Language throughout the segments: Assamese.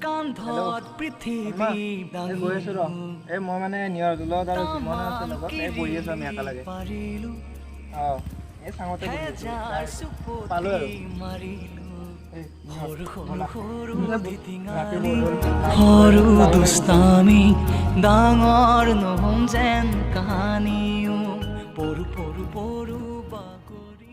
কান্ধত পৃথিৱী দাঙি গৈ আছো ৰ এই মই মানে নিয়ৰ দুলত আৰু জীৱন আছে লগত এই বহি আছো আমি একেলগে এই চাঙতে পালো আৰু সৰু দুষ্টামি ডাঙৰ নহম যেন কাহানিও পৰু পৰু পৰু বাগৰি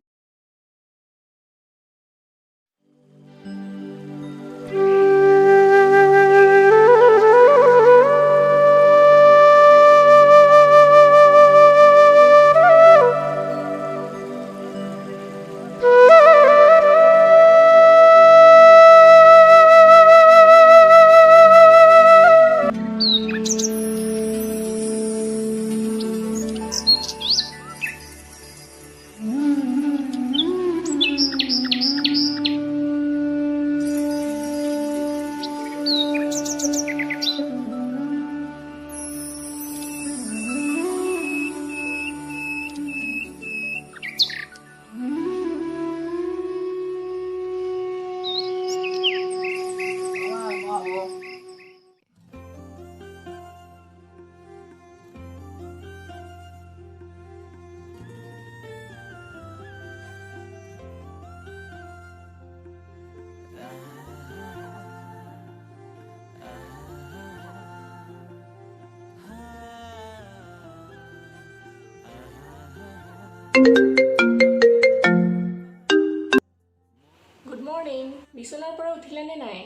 গুড মৰ্নিং বিছনাৰ পৰা উঠিলে নে নাই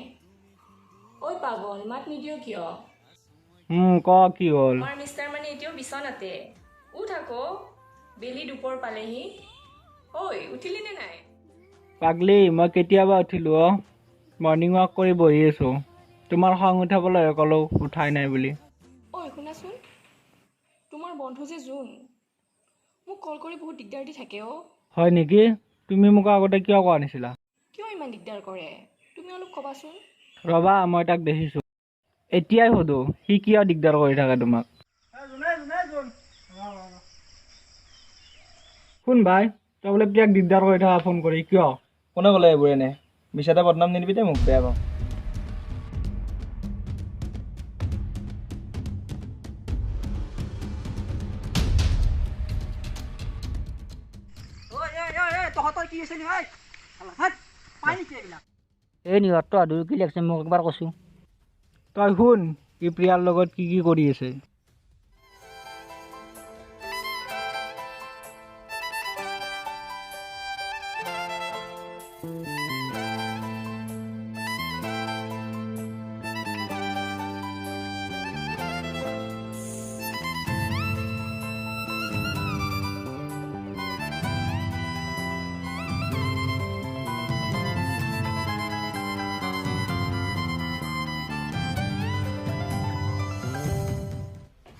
ঐ পাগল মাত নিদিও কিয় ক কি হ'ল আমাৰ মিষ্টাৰ মানে এতিয়াও বিছনাতে উঠ আকৌ বেলি দুপৰ পালেহি ঐ উঠিলি নে নাই পাগলি মই কেতিয়াবা উঠিলো মৰ্ণিং ৱাক কৰি বহি আছো তোমাৰ খং উঠাবলৈ ক'লো উঠাই নাই বুলি ঐ শুনাচোন তোমাৰ বন্ধু যে জোন মোক কল কৰি বহুত দিগদাৰ দি থাকে হয় নেকি তুমি মোক আগতে কিয় কোৱা নাছিলা কিয় ইমান দিগদাৰ কৰে তুমি অলপ ক'বাচোন ৰবা মই তাক দেখিছো এতিয়াই সুধো সি কিয় দিগদাৰ কৰি থাকে তোমাক শুন ভাই তই বোলে প্ৰিয়াক দিগদাৰ কৰি থাকা ফোন কৰি কিয় কোনে ক'লে এইবোৰ এনে মিছাতে বদনাম নিদিবি দে মোক বেয়া পাওঁ এই নিহতটো আদৰি কি লাগিছে মোক একবাৰ কৈছো তই শুন ই প্ৰিয়াৰ লগত কি কি কৰি আছে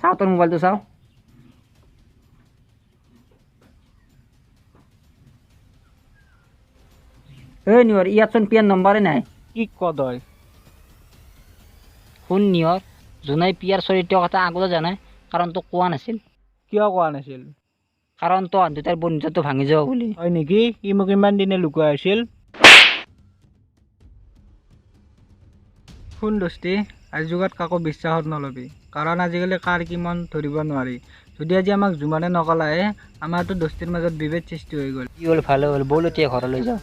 চাওঁ তোৰ মোবাইলটো চাওঁ এই নিহৰ ইয়াতচোন পিয়াৰ নম্বৰে নাই কি ক তই শুন নিহৰ যোনাই পিয়াৰ চৰিত্ৰৰ কথা আগতে জানে কাৰণ তোক কোৱা নাছিল কিয় কোৱা নাছিল কাৰণ তই দুটাৰ বন্ধুত্বটো ভাঙি যাব বুলি হয় নেকি ই মোক ইমান দিনে লুকুৱাই আছিল শুন দোস্তি আজি যুগত কাকো বিশ্বাসত নলবি কাৰণ আজিকালি কাৰ কিমান ধৰিব নোৱাৰি যদি আজি আমাক জুমানে নকলায়ে আমাৰতো দোস্তিৰ মাজত বিভেদ সৃষ্টি হৈ গ'ল কি হ'ল ভালে হ'ল ব'ল এতিয়া ঘৰলৈ যাওঁ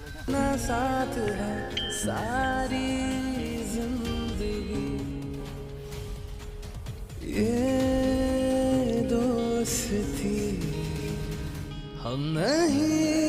हम नहीं